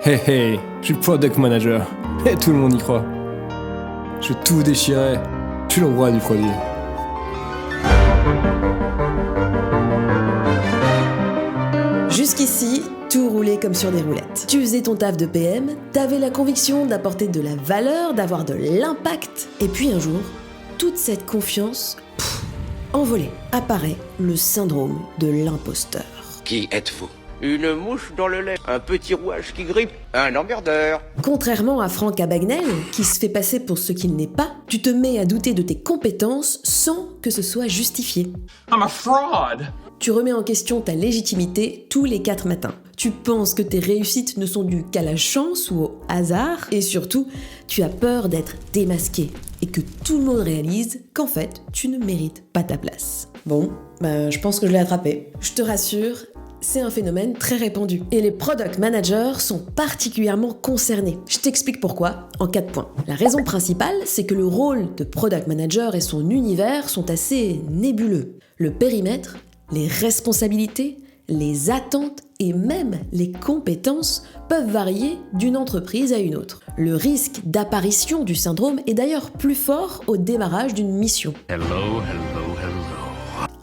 Hey hey, je suis product manager, et tout le monde y croit. Je vais tout déchirer, je suis le roi du produit. Jusqu'ici, tout roulait comme sur des roulettes. Tu faisais ton taf de PM, t'avais la conviction d'apporter de la valeur, d'avoir de l'impact. Et puis un jour, toute cette confiance, envolée, apparaît le syndrome de l'imposteur. Qui êtes-vous ? Une mouche dans le lait, un petit rouage qui grippe, un emmerdeur. Contrairement à Franck Abagnale, qui se fait passer pour ce qu'il n'est pas, tu te mets à douter de tes compétences sans que ce soit justifié. I'm a fraud. Tu remets en question ta légitimité tous les 4 matins. Tu penses que tes réussites ne sont dues qu'à la chance ou au hasard, et surtout, tu as peur d'être démasqué et que tout le monde réalise qu'en fait, tu ne mérites pas ta place. Bon, je pense que je l'ai attrapé. Je te rassure, c'est un phénomène très répandu. Et les product managers sont particulièrement concernés. Je t'explique pourquoi en 4 points. La raison principale, c'est que le rôle de product manager et son univers sont assez nébuleux. Le périmètre, les responsabilités, les attentes et même les compétences peuvent varier d'une entreprise à une autre. Le risque d'apparition du syndrome est d'ailleurs plus fort au démarrage d'une mission. Hello.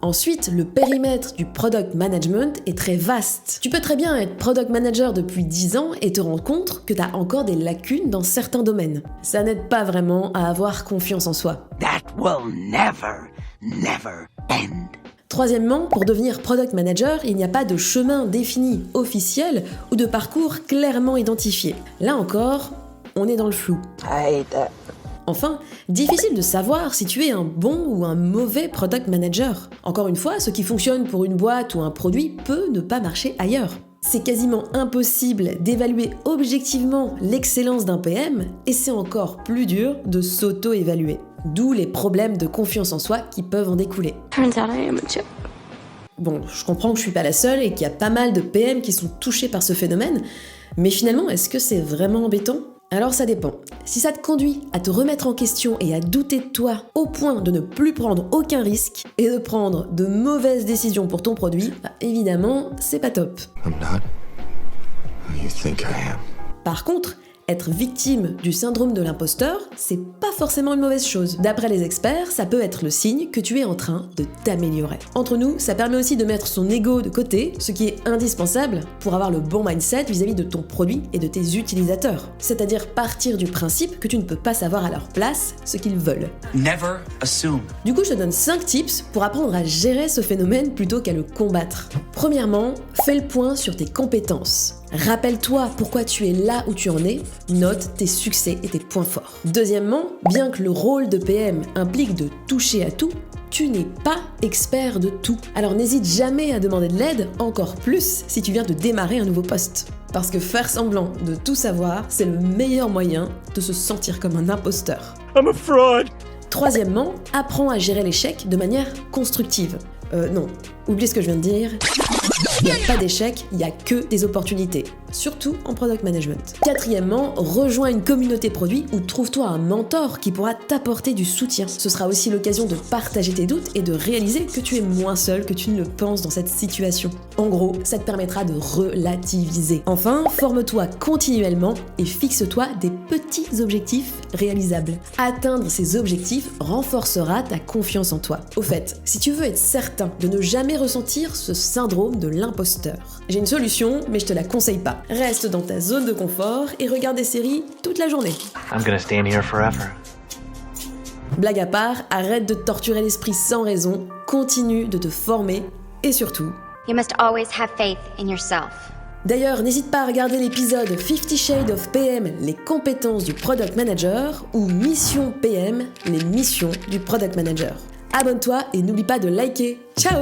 Ensuite, le périmètre du product management est très vaste. Tu peux très bien être product manager depuis 10 ans et te rendre compte que tu as encore des lacunes dans certains domaines. Ça n'aide pas vraiment à avoir confiance en soi. That will never end. Troisièmement, pour devenir product manager, il n'y a pas de chemin défini, officiel ou de parcours clairement identifié. Là encore, on est dans le flou. Enfin, difficile de savoir si tu es un bon ou un mauvais product manager. Encore une fois, ce qui fonctionne pour une boîte ou un produit peut ne pas marcher ailleurs. C'est quasiment impossible d'évaluer objectivement l'excellence d'un PM et c'est encore plus dur de s'auto-évaluer. D'où les problèmes de confiance en soi qui peuvent en découler. Bon, je comprends que je suis pas la seule et qu'il y a pas mal de PM qui sont touchés par ce phénomène, mais finalement, est-ce que c'est vraiment embêtant ? Alors ça dépend. Si ça te conduit à te remettre en question et à douter de toi au point de ne plus prendre aucun risque et de prendre de mauvaises décisions pour ton produit, évidemment, c'est pas top. I'm not who you think I am. Par contre, être victime du syndrome de l'imposteur, c'est pas forcément une mauvaise chose. D'après les experts, ça peut être le signe que tu es en train de t'améliorer. Entre nous, ça permet aussi de mettre son ego de côté, ce qui est indispensable pour avoir le bon mindset vis-à-vis de ton produit et de tes utilisateurs. C'est-à-dire partir du principe que tu ne peux pas savoir à leur place ce qu'ils veulent. Never assume. Du coup, je te donne 5 tips pour apprendre à gérer ce phénomène plutôt qu'à le combattre. Premièrement, fais le point sur tes compétences. Rappelle-toi pourquoi tu es là où tu en es, note tes succès et tes points forts. Deuxièmement, bien que le rôle de PM implique de toucher à tout, tu n'es pas expert de tout. Alors n'hésite jamais à demander de l'aide, encore plus si tu viens de démarrer un nouveau poste. Parce que faire semblant de tout savoir, c'est le meilleur moyen de se sentir comme un imposteur. I'm a fraud. Troisièmement, apprends à gérer l'échec de manière constructive. Non, oublie ce que je viens de dire. Il n'y a pas d'échec, il n'y a que des opportunités. Surtout en product management. Quatrièmement, rejoins une communauté produit ou trouve-toi un mentor qui pourra t'apporter du soutien. Ce sera aussi l'occasion de partager tes doutes et de réaliser que tu es moins seul que tu ne le penses dans cette situation. En gros, ça te permettra de relativiser. Enfin, forme-toi continuellement et fixe-toi des petits objectifs réalisables. Atteindre ces objectifs renforcera ta confiance en toi. Au fait, si tu veux être certain de ne jamais ressentir ce syndrome de l'imposteur, j'ai une solution, mais je te la conseille pas. Reste dans ta zone de confort et regarde des séries toute la journée. I'm gonna stand here forever. Blague à part, arrête de torturer l'esprit sans raison, continue de te former et surtout... You must always have faith in yourself. D'ailleurs, n'hésite pas à regarder l'épisode 50 Shades of PM, les compétences du Product Manager ou Mission PM, les missions du Product Manager. Abonne-toi et n'oublie pas de liker. Ciao!